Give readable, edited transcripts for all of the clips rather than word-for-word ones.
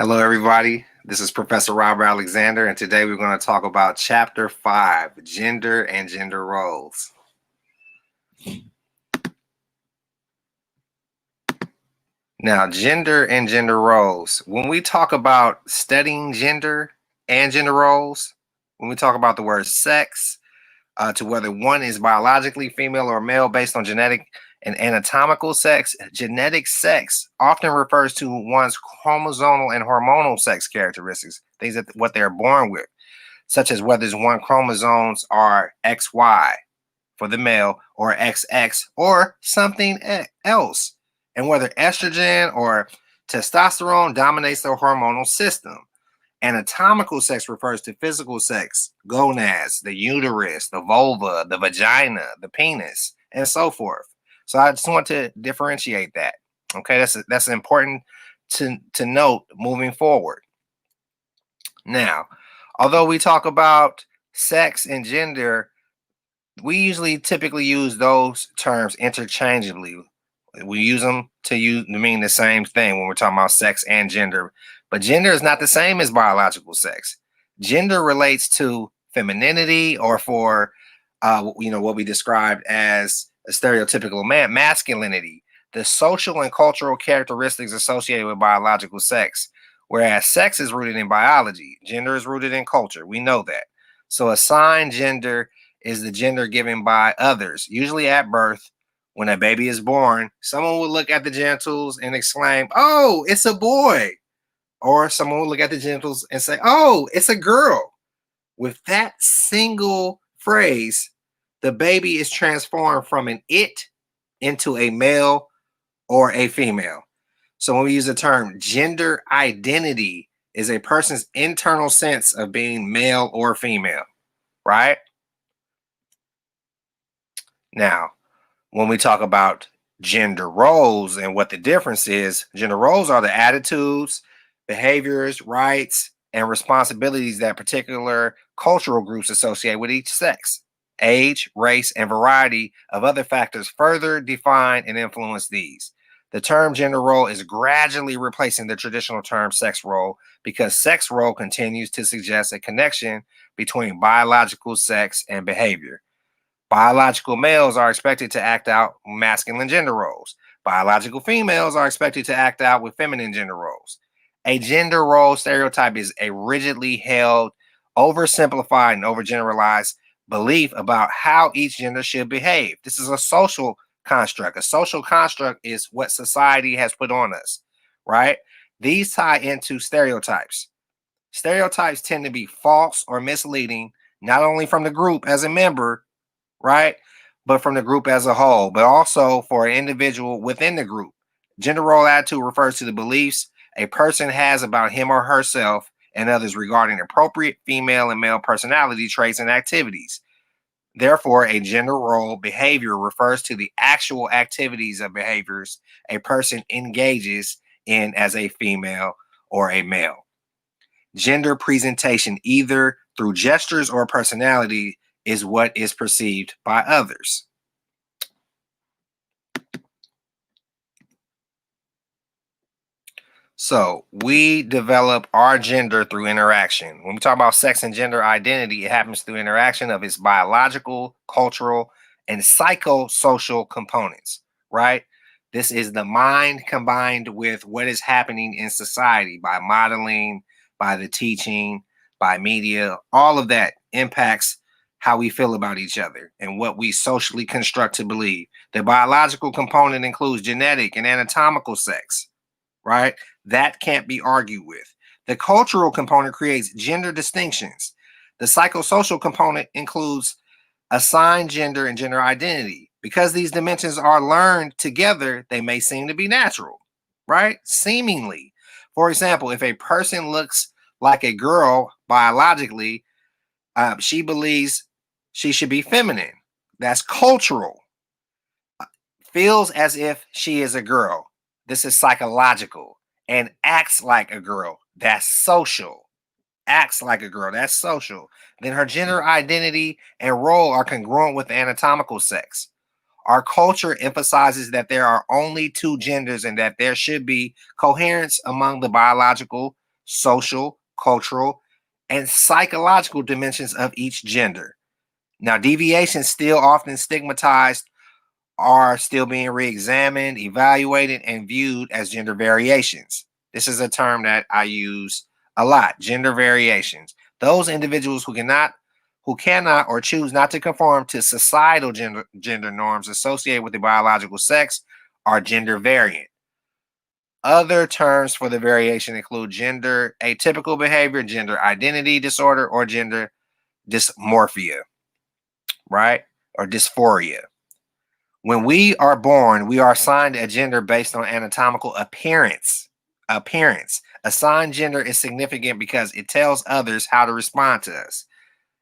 Hello, everybody. This is Professor Robert Alexander, and today we're going to talk about Chapter 5, Gender and Gender Roles. Now, gender and gender roles. When we talk about studying gender and gender roles, when we talk about the word sex, to whether one is biologically female or male based on genetic and anatomical sex, genetic sex often refers to one's chromosomal and hormonal sex characteristics, things that what they're born with, such as whether one chromosomes are XY for the male or XX or something else, and whether estrogen or testosterone dominates the hormonal system. Anatomical sex refers to physical sex, gonads, the uterus, the vulva, the vagina, the penis, and so forth. So I just want to differentiate that. Okay, that's important to note moving forward. Now, although we talk about sex and gender, we usually typically use those terms interchangeably. We use them to mean the same thing when we're talking about sex and gender. But gender is not the same as biological sex. Gender relates to femininity, or for what we described as a stereotypical masculinity, the social and cultural characteristics associated with biological sex. Whereas sex is rooted in biology, gender is rooted in culture. We know that. So assigned gender is the gender given by others, usually at birth. When a baby is born, someone will look at the genitals and exclaim, "Oh, it's a boy." Or someone will look at the genitals and say, "Oh, it's a girl." With that single phrase, the baby is transformed from an it into a male or a female. So when we use the term gender identity, is a person's internal sense of being male or female, right? Now, when we talk about gender roles and what the difference is, gender roles are the attitudes, behaviors, rights, and responsibilities that particular cultural groups associate with each sex. Age, race, and variety of other factors further define and influence these. The term gender role is gradually replacing the traditional term sex role because sex role continues to suggest a connection between biological sex and behavior. Biological males are expected to act out masculine gender roles. Biological females are expected to act out with feminine gender roles. A gender role stereotype is a rigidly held, oversimplified, and overgeneralized belief about how each gender should behave. This is a social construct. A social construct is what society has put on us, right? These tie into stereotypes. Stereotypes tend to be false or misleading, not only from the group as a member, right? But from the group as a whole, but also for an individual within the group. Gender role attitude refers to the beliefs a person has about him or herself and others regarding appropriate female and male personality traits and activities. Therefore, a gender role behavior refers to the actual activities of behaviors a person engages in as a female or a male. Gender presentation, either through gestures or personality, is what is perceived by others. So we develop our gender through interaction. When we talk about sex and gender identity, it happens through interaction of its biological, cultural, and psychosocial components, right? This is the mind combined with what is happening in society by modeling, by the teaching, by media. All of that impacts how we feel about each other and what we socially construct to believe. The biological component includes genetic and anatomical sex, right? That can't be argued with. The cultural component creates gender distinctions. The psychosocial component includes assigned gender and gender identity. Because these dimensions are learned together, they may seem to be natural, right? Seemingly. For example, if a person looks like a girl biologically, she believes she should be feminine. That's cultural. Feels as if she is a girl. This is psychological. And acts like a girl. That's social. Acts like a girl. That's social. Then her gender identity and role are congruent with anatomical sex. Our culture emphasizes that there are only two genders and that there should be coherence among the biological social, cultural, and psychological dimensions of each gender. Now, deviations still often stigmatized are still being re-examined, evaluated, and viewed as gender variations. This is a term that I use a lot, gender variations. Those individuals who cannot or choose not to conform to societal gender norms associated with the biological sex are gender variant. Other terms for the variation include gender atypical behavior, gender identity disorder, or gender dysmorphia, right? Or dysphoria. When we are born, we are assigned a gender based on anatomical appearance. Appearance. Assigned gender is significant because it tells others how to respond to us.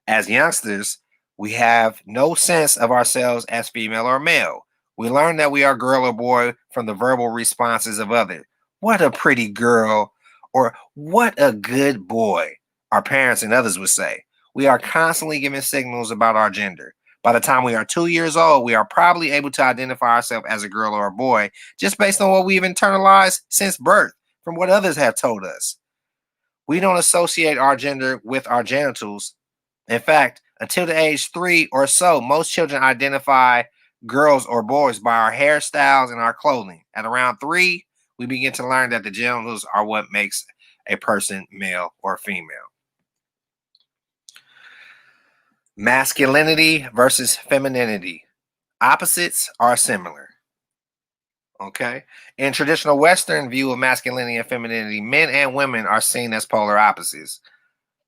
As youngsters, we have no sense of ourselves as female or male. We learn that we are girl or boy from the verbal responses of others. What a pretty girl, or what a good boy, our parents and others would say. We are constantly giving signals about our gender. By the time we are 2 years old, we are probably able to identify ourselves as a girl or a boy just based on what we've internalized since birth from what others have told us. We don't associate our gender with our genitals. In fact, until the age 3 or so, most children identify girls or boys by our hairstyles and our clothing. At around 3, we begin to learn that the genitals are what makes a person male or female. Masculinity versus femininity. Opposites are similar. Okay. In traditional Western view of masculinity and femininity, men and women are seen as polar opposites.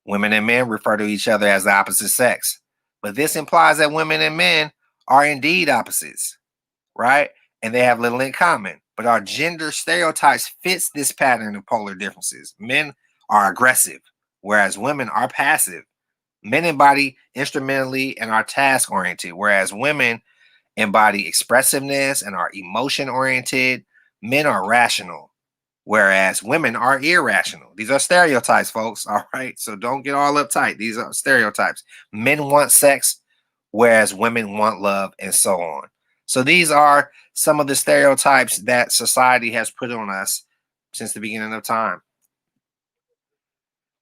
Women and men refer to each other as the opposite sex. But this implies that women and men are indeed opposites, right? And they have little in common. But our gender stereotypes fits this pattern of polar differences. Men are aggressive, whereas women are passive. Men embody instrumentally and are task oriented, whereas women embody expressiveness and are emotion oriented. Men are rational, whereas women are irrational. These are stereotypes, folks. All right. So don't get all uptight. These are stereotypes. Men want sex, whereas women want love, and so on. So these are some of the stereotypes that society has put on us since the beginning of time.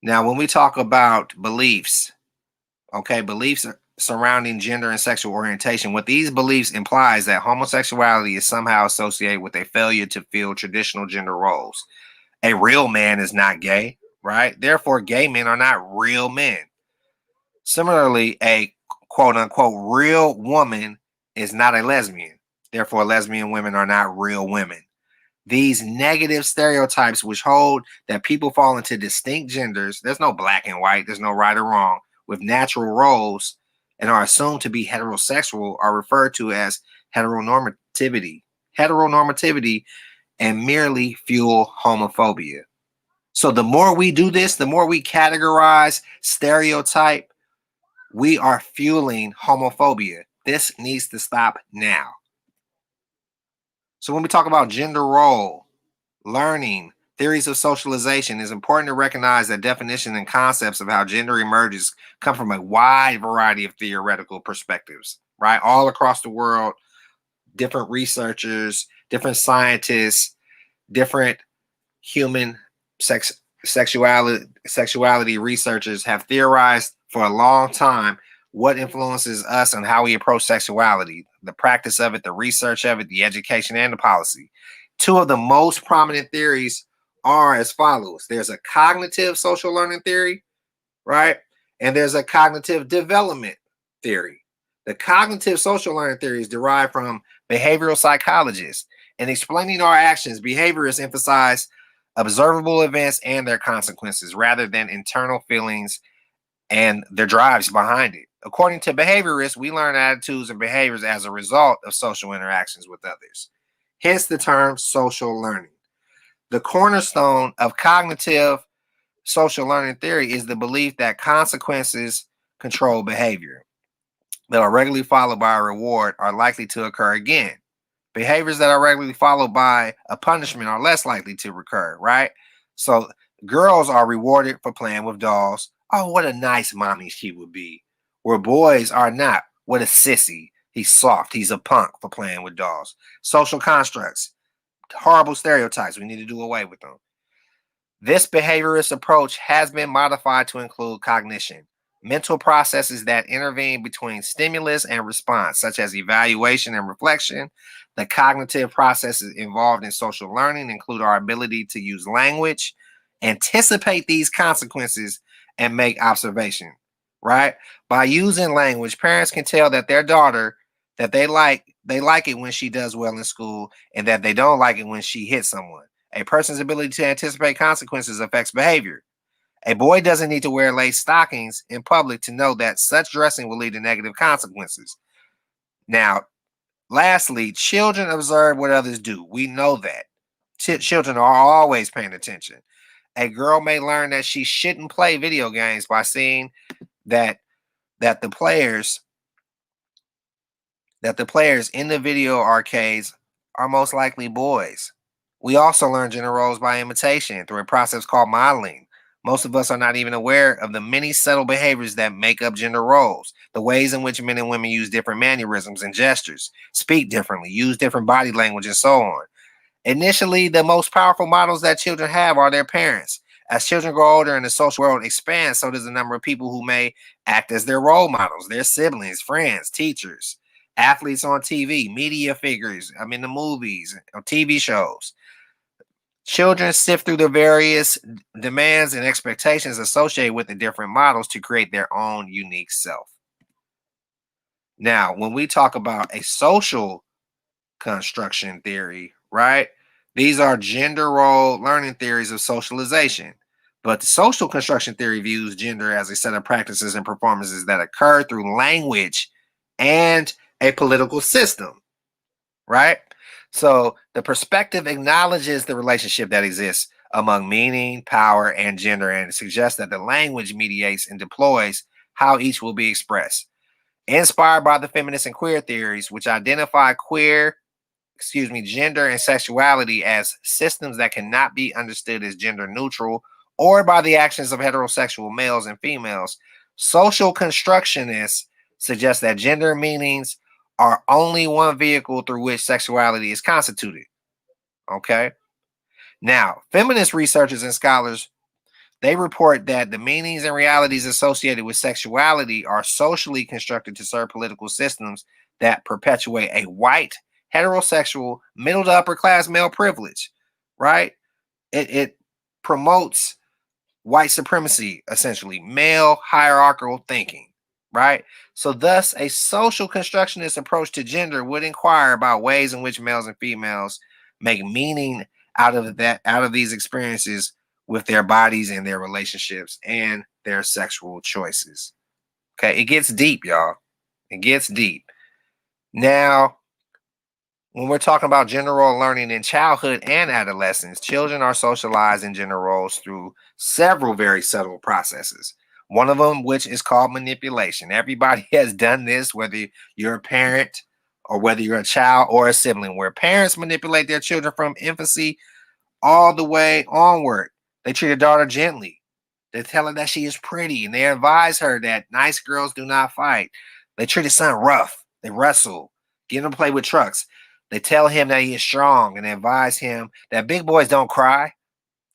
Now, when we talk about beliefs, okay, beliefs surrounding gender and sexual orientation, what these beliefs imply is that homosexuality is somehow associated with a failure to fill traditional gender roles. A real man is not gay, right? Therefore, gay men are not real men. Similarly, a quote unquote real woman is not a lesbian. Therefore, lesbian women are not real women. These negative stereotypes, which hold that people fall into distinct genders, there's no black and white, there's no right or wrong, with natural roles and are assumed to be heterosexual, are referred to as heteronormativity. Heteronormativity and merely fuel homophobia. So the more we do this, the more we categorize, stereotype, we are fueling homophobia. This needs to stop now. So when we talk about gender role, learning, theories of socialization, it's important to recognize that definitions and concepts of how gender emerges come from a wide variety of theoretical perspectives, right? All across the world, different researchers, different scientists, different human sexuality researchers have theorized for a long time what influences us and how we approach sexuality, the practice of it, the research of it, the education, and the policy. Two of the most prominent theories are as follows. There's a cognitive social learning theory, right? And there's a cognitive development theory. The cognitive social learning theory is derived from behavioral psychologists. In explaining our actions, behaviorists emphasize observable events and their consequences rather than internal feelings and their drives behind it. According to behaviorists, we learn attitudes and behaviors as a result of social interactions with others. Hence the term social learning. The cornerstone of cognitive social learning theory is the belief that consequences control behavior that are regularly followed by a reward are likely to occur again. Behaviors that are regularly followed by a punishment are less likely to recur, right? So girls are rewarded for playing with dolls. Oh, what a nice mommy she would be. Where boys are not. What a sissy. He's soft. He's a punk for playing with dolls. Social constructs. Horrible stereotypes. We need to do away with them. This behaviorist approach has been modified to include cognition, mental processes that intervene between stimulus and response, such as evaluation and reflection. The cognitive processes involved in social learning include our ability to use language, anticipate these consequences, and make observation. Right? By using language, parents can tell that their daughter that they like it when she does well in school and that they don't like it when she hits someone. A person's ability to anticipate consequences affects behavior. A boy doesn't need to wear lace stockings in public to know that such dressing will lead to negative consequences. Now, lastly, children observe what others do. We know that. Children are always paying attention. A girl may learn that she shouldn't play video games by seeing that that the players that the players in the video arcades are most likely boys. We also learn gender roles by imitation through a process called modeling. Most of us are not even aware of the many subtle behaviors that make up gender roles, the ways in which men and women use different mannerisms and gestures, speak differently, use different body language, and so on. Initially, the most powerful models that children have are their parents. As children grow older and the social world expands, so does the number of people who may act as their role models, their siblings, friends, teachers, athletes on TV, media figures, in the movies, or TV shows. Children sift through the various demands and expectations associated with the different models to create their own unique self. Now, when we talk about a social construction theory, right? These are gender role learning theories of socialization. But the social construction theory views gender as a set of practices and performances that occur through language and a political system, right? So the perspective acknowledges the relationship that exists among meaning, power, and gender, and suggests that the language mediates and deploys how each will be expressed. Inspired by the feminist and queer theories, which identify gender and sexuality as systems that cannot be understood as gender neutral or by the actions of heterosexual males and females, social constructionists suggest that gender meanings are only one vehicle through which sexuality is constituted. Okay. Now, feminist researchers and scholars they report that the meanings and realities associated with sexuality are socially constructed to serve political systems that perpetuate a white, heterosexual, middle to upper class male privilege, right? It promotes white supremacy, essentially, male hierarchical thinking, right? So, thus, a social constructionist approach to gender would inquire about ways in which males and females make meaning out of these experiences with their bodies and their relationships and their sexual choices. Okay, it gets deep, y'all. It gets deep. Now, when we're talking about gender role learning in childhood and adolescence, children are socialized in gender roles through several very subtle processes. One of them, which is called manipulation. Everybody has done this, whether you're a parent or whether you're a child or a sibling, where parents manipulate their children from infancy all the way onward. They treat a daughter gently. They tell her that she is pretty and they advise her that nice girls do not fight. They treat his son rough. They wrestle, get him to play with trucks. They tell him that he is strong and advise him that big boys don't cry.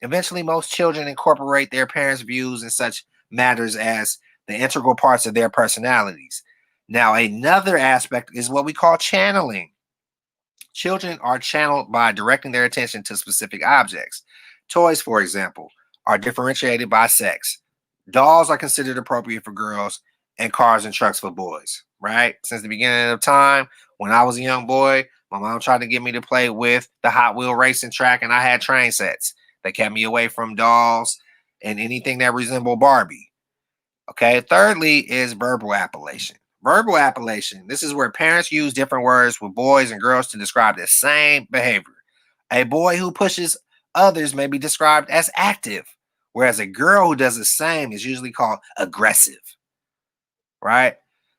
Eventually, most children incorporate their parents' views in such matters as the integral parts of their personalities. Now, another aspect is what we call channeling. Children are channeled by directing their attention to specific objects. Toys, for example, are differentiated by sex. Dolls are considered appropriate for girls, and cars and trucks for boys, right? Since the beginning of time, when I was a young boy, my mom tried to get me to play with the Hot Wheel racing track, and I had train sets that kept me away from dolls and anything that resembled Barbie. Okay. Thirdly is verbal appellation. Verbal appellation. This is where parents use different words with boys and girls to describe the same behavior. A boy who pushes others may be described as active, whereas a girl who does the same is usually called aggressive, right?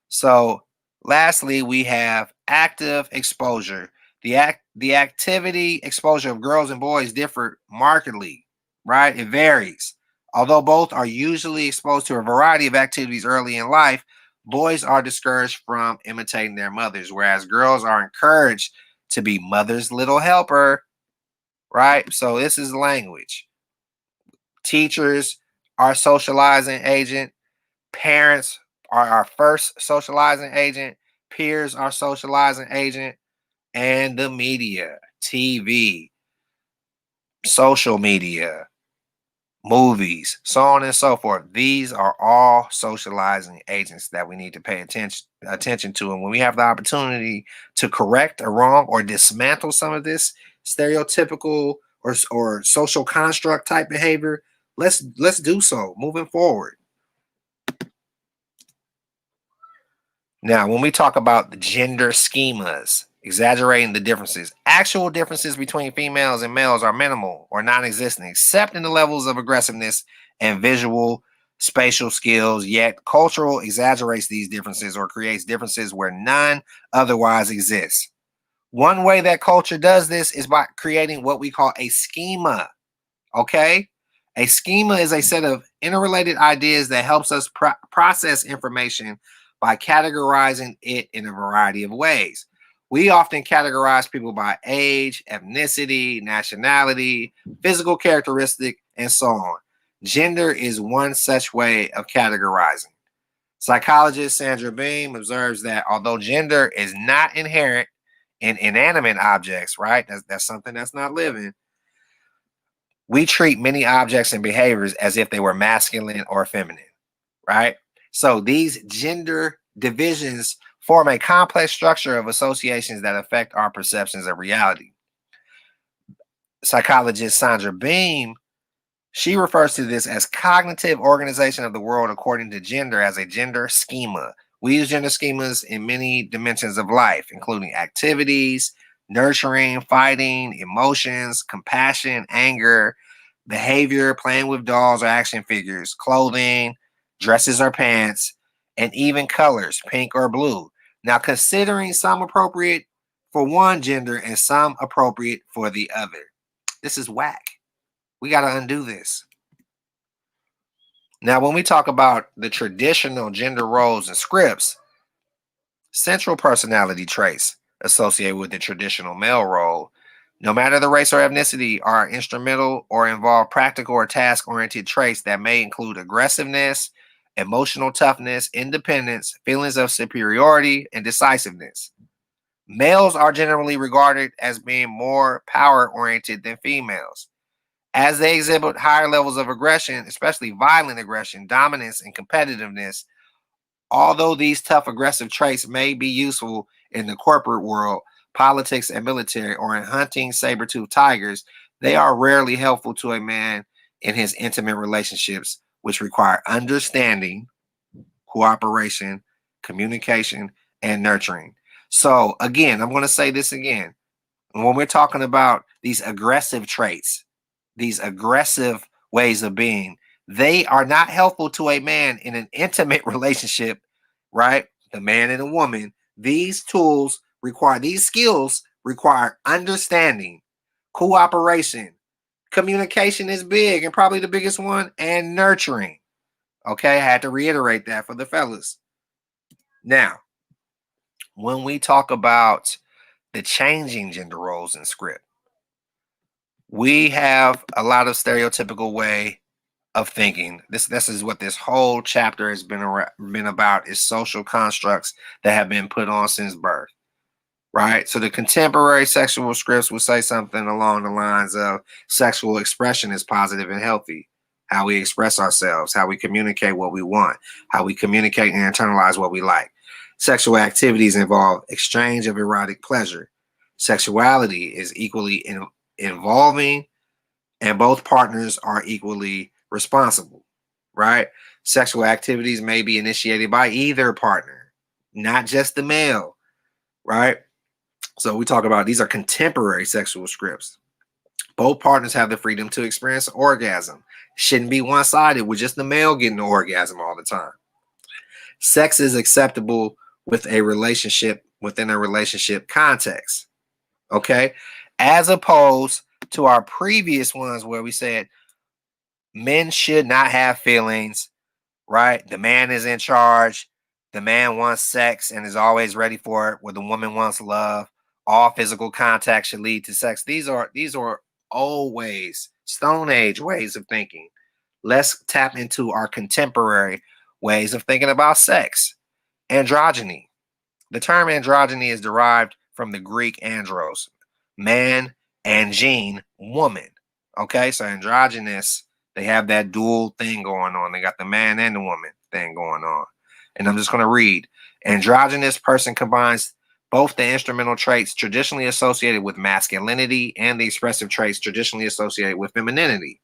So, lastly, we have active exposure. The activity exposure of girls and boys differ markedly, right? It varies. Although both are usually exposed to a variety of activities early in life, boys are discouraged from imitating their mothers, whereas girls are encouraged to be mother's little helper, right? So this is language. Teachers are socializing agent. Parents are our first socializing agent. Peers are socializing agent. And the media, TV, social media, movies, so on and so forth. These are all socializing agents that we need to pay attention to. And when we have the opportunity to correct a wrong or dismantle some of this stereotypical or social construct type behavior, let's do so moving forward. Now, when we talk about the gender schemas, exaggerating the differences, actual differences between females and males are minimal or non-existent, except in the levels of aggressiveness and visual spatial skills, yet cultural exaggerates these differences or creates differences where none otherwise exists. One way that culture does this is by creating what we call a schema. Okay? A schema is a set of interrelated ideas that helps us process information by categorizing it in a variety of ways. We often categorize people by age, ethnicity, nationality, physical characteristic, and so on. Gender is one such way of categorizing. Psychologist Sandra Beam observes that although gender is not inherent in inanimate objects, right? That's something that's not living. We treat many objects and behaviors as if they were masculine or feminine, right? So these gender divisions form a complex structure of associations that affect our perceptions of reality. Psychologist Sandra Beam, she refers to this as cognitive organization of the world according to gender as a gender schema. We use gender schemas in many dimensions of life, including activities, nurturing, fighting, emotions, compassion, anger, behavior, playing with dolls or action figures, clothing, dresses or pants, and even colors, pink or blue. Now, considering some appropriate for one gender and some appropriate for the other. This is whack. We got to undo this. Now, when we talk about the traditional gender roles and scripts, central personality traits associated with the traditional male role, no matter the race or ethnicity, are instrumental or involve practical or task oriented traits that may include aggressiveness, emotional toughness, independence, feelings of superiority, and decisiveness. Males are generally regarded as being more power oriented than females, as they exhibit higher levels of aggression, especially violent aggression, dominance, and competitiveness. Although these tough, aggressive traits may be useful in the corporate world, politics, and military, or in hunting saber-toothed tigers, they are rarely helpful to a man in his intimate relationships, which require understanding, cooperation, communication, and nurturing. So, again, I'm going to say this again. When we're talking about these aggressive traits, these aggressive ways of being, they are not helpful to a man in an intimate relationship, right? The man and a woman. These skills require understanding, cooperation, communication is big and probably the biggest one, and nurturing. Okay, I had to reiterate that for the fellas. Now, when we talk about the changing gender roles in script, we have a lot of stereotypical way of thinking. This is what this whole chapter has been about, is social constructs that have been put on since birth, right? So the contemporary sexual scripts will say something along the lines of sexual expression is positive and healthy. How we express ourselves, how we communicate what we want, how we communicate and internalize what we like. Sexual activities involve exchange of erotic pleasure. Sexuality is equally involving, and both partners are equally responsible, right? Sexual activities may be initiated by either partner, not just the male, right? So we talk about these are contemporary sexual scripts. Both partners have the freedom to experience orgasm. Shouldn't be one-sided with just the male getting the orgasm all the time. Sex is acceptable within a relationship context. Okay? As opposed to our previous ones where we said men should not have feelings, right? The man is in charge. The man wants sex and is always ready for it, where the woman wants love. All physical contact should lead to sex. These are old ways, Stone Age ways of thinking. let's tap into our contemporary ways of thinking about sex. Androgyny. The term androgyny is derived from the Greek andros, man, and gene, woman. Okay, so androgynous, they have that dual thing going on. They got the man and the woman thing going on. And I'm just going to read. Androgynous person combines both the instrumental traits traditionally associated with masculinity and the expressive traits traditionally associated with femininity.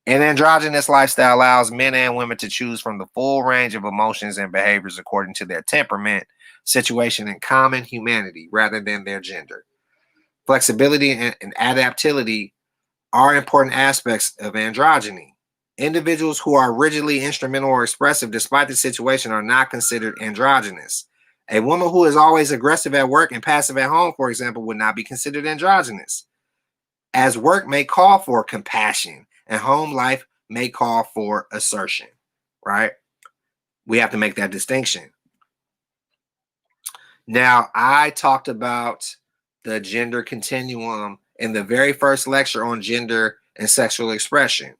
An androgynous lifestyle allows men and women to choose from the full range of emotions and behaviors according to their temperament, situation, and common humanity rather than their gender. Flexibility and adaptability are important aspects of androgyny. Individuals who are rigidly instrumental or expressive despite the situation are not considered androgynous. A woman who is always aggressive at work and passive at home, for example, would not be considered androgynous, as work may call for compassion and home life may call for assertion, right? We have to make that distinction. Now, I talked about the gender continuum in the very first lecture on gender and sexual expression.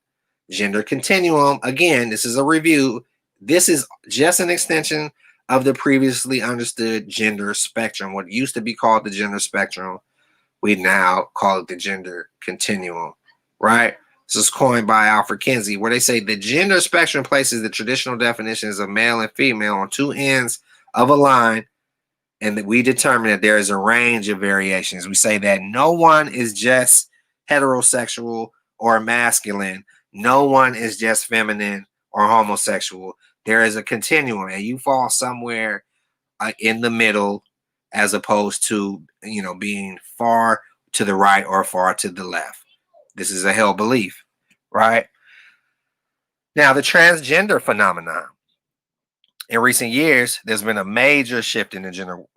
Gender continuum, again, this is a review. This is just an extension of the previously understood gender spectrum, what used to be called the gender spectrum. We now call it the gender continuum, right? This is coined by Alfred Kinsey, where they say the gender spectrum places the traditional definitions of male and female on two ends of a line, and that we determine that there is a range of variations. We say that no one is just heterosexual or masculine. No one is just feminine or homosexual. There is a continuum, and you fall somewhere in the middle, as opposed to being far to the right or far to the left. This is a held belief, right? Now, the transgender phenomenon. In recent years, there's been a major shift in the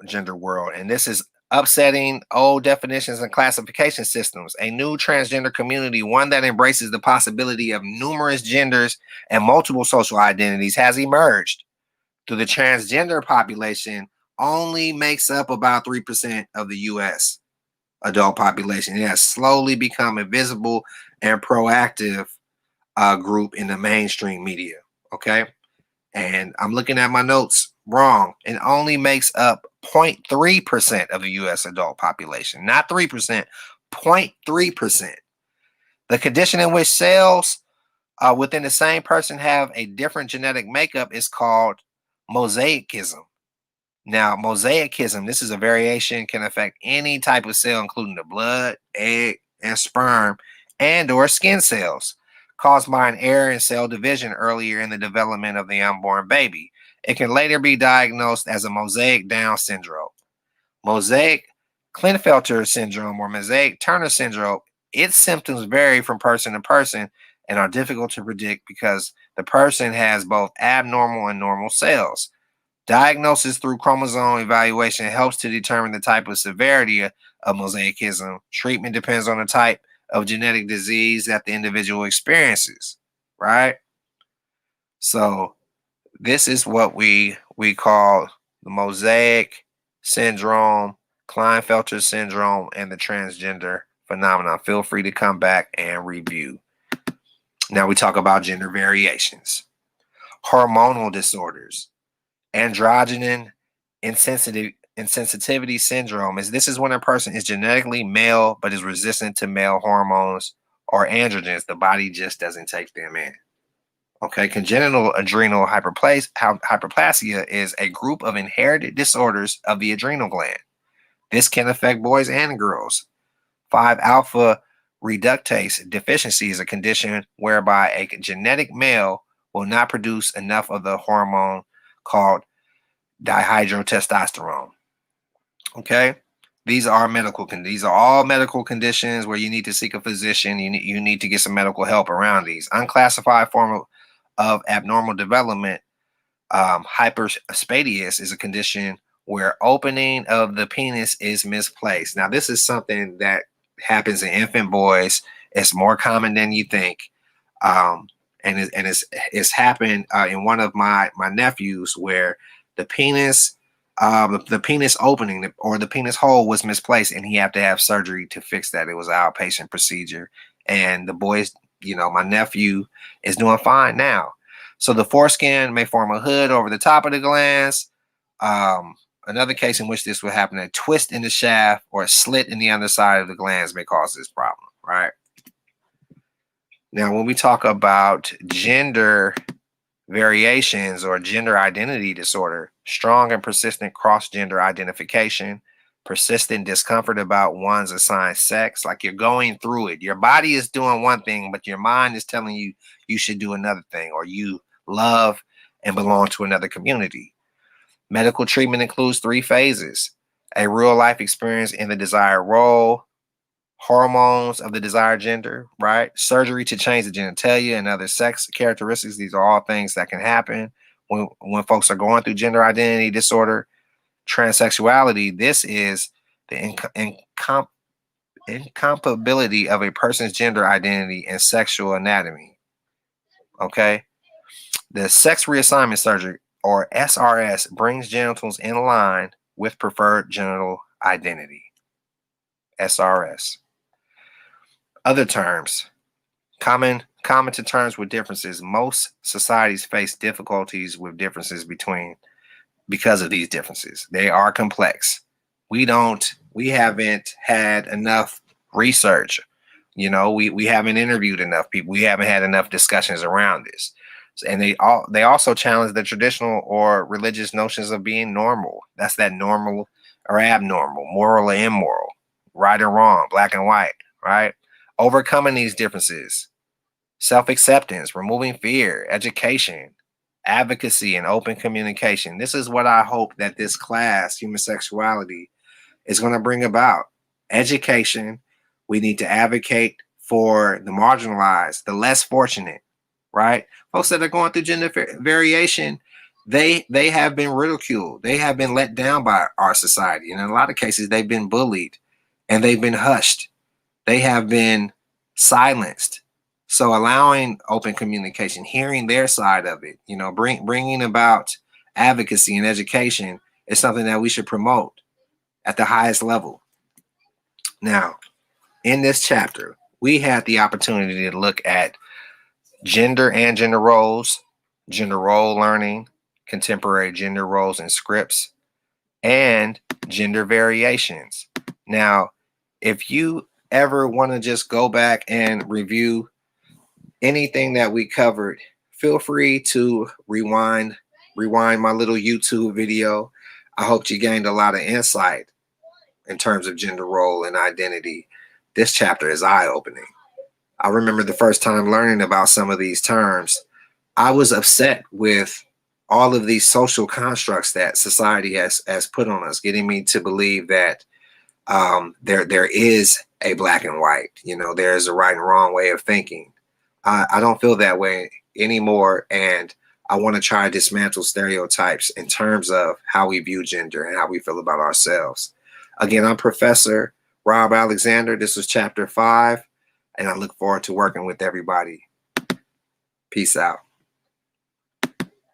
gender world, and this is upsetting old definitions and classification systems. A new transgender community, one that embraces the possibility of numerous genders and multiple social identities, has emerged. Through the transgender population, only makes up about 3% of the U.S. adult population. It has slowly become a visible and proactive group in the mainstream media. Okay. And I'm looking at my notes wrong. It only makes up 0.3% of the U.S. adult population, not 3%, 0.3%. The condition in which cells within the same person have a different genetic makeup is called mosaicism. Now, mosaicism, this is a variation, can affect any type of cell, including the blood, egg, and sperm, and or skin cells, caused by an error in cell division earlier in the development of the unborn baby. It can later be diagnosed as a mosaic Down syndrome. Mosaic Klinefelter syndrome or mosaic Turner syndrome, its symptoms vary from person to person and are difficult to predict because the person has both abnormal and normal cells. Diagnosis through chromosome evaluation helps to determine the type of severity of mosaicism. Treatment depends on the type of genetic disease that the individual experiences, right? So this is what we call the mosaic syndrome, Klinefelter syndrome, and the transgender phenomenon. Feel free to come back and review. Now we talk about gender variations. Hormonal disorders. Androgyny insensitivity syndrome is when a person is genetically male but is resistant to male hormones or androgens. The body just doesn't take them in. Okay, congenital adrenal hyperplasia is a group of inherited disorders of the adrenal gland. This can affect boys and girls. 5-alpha reductase deficiency is a condition whereby a genetic male will not produce enough of the hormone called dihydrotestosterone. Okay, these are all medical conditions where you need to seek a physician. You need to get some medical help around these. Unclassified form of abnormal development, hyperspadias, is a condition where opening of the penis is misplaced. Now, this is something that happens in infant boys. It's more common than you think. And it's happened in one of my nephews, where the penis opening or the penis hole was misplaced, and he had to have surgery to fix that. It was an outpatient procedure, and the boys My nephew is doing fine now. So the foreskin may form a hood over the top of the glands. Another case in which this would happen, a twist in the shaft or a slit in the underside of the glands may cause this problem, right? Now, when we talk about gender variations or gender identity disorder, strong and persistent cross-gender identification, persistent discomfort about one's assigned sex, like you're going through it. Your body is doing one thing, but your mind is telling you you should do another thing, or you love and belong to another community. Medical treatment includes 3 phases: a real life experience in the desired role, hormones of the desired gender, right? Surgery to change the genitalia and other sex characteristics. These are all things that can happen when folks are going through gender identity disorder. Transsexuality, this is the incompatibility of a person's gender identity and sexual anatomy. Okay? The sex reassignment surgery, or SRS, brings genitals in line with preferred genital identity. SRS. Other terms, common to terms with differences. Most societies face difficulties with differences because of these differences. They are complex. We haven't had enough research. We haven't interviewed enough people. We haven't had enough discussions around this. And they also challenge the traditional or religious notions of being normal. That's that normal or abnormal, moral or immoral, right or wrong, black and white, right? Overcoming these differences, self-acceptance, removing fear, education, advocacy, and open communication. This is what I hope that this class, Human Sexuality, is going to bring about. Education. We need to advocate for the marginalized, the less fortunate, right? Folks that are going through gender variation, they have been ridiculed. They have been let down by our society. And in a lot of cases, they've been bullied and they've been hushed. They have been silenced. So allowing open communication, hearing their side of it, bringing about advocacy and education is something that we should promote at the highest level. Now, in this chapter, we had the opportunity to look at gender and gender roles, gender role learning, contemporary gender roles and scripts, and gender variations. Now, if you ever want to just go back and review anything that we covered, feel free to rewind my little YouTube video. I hope you gained a lot of insight in terms of gender role and identity. This chapter is eye-opening. I remember the first time learning about some of these terms, I was upset with all of these social constructs that society has put on us, getting me to believe that there is a black and white, there's a right and wrong way of thinking. I don't feel that way anymore, and I want to try to dismantle stereotypes in terms of how we view gender and how we feel about ourselves. Again, I'm Professor Rob Alexander. This was Chapter 5, and I look forward to working with everybody. Peace out.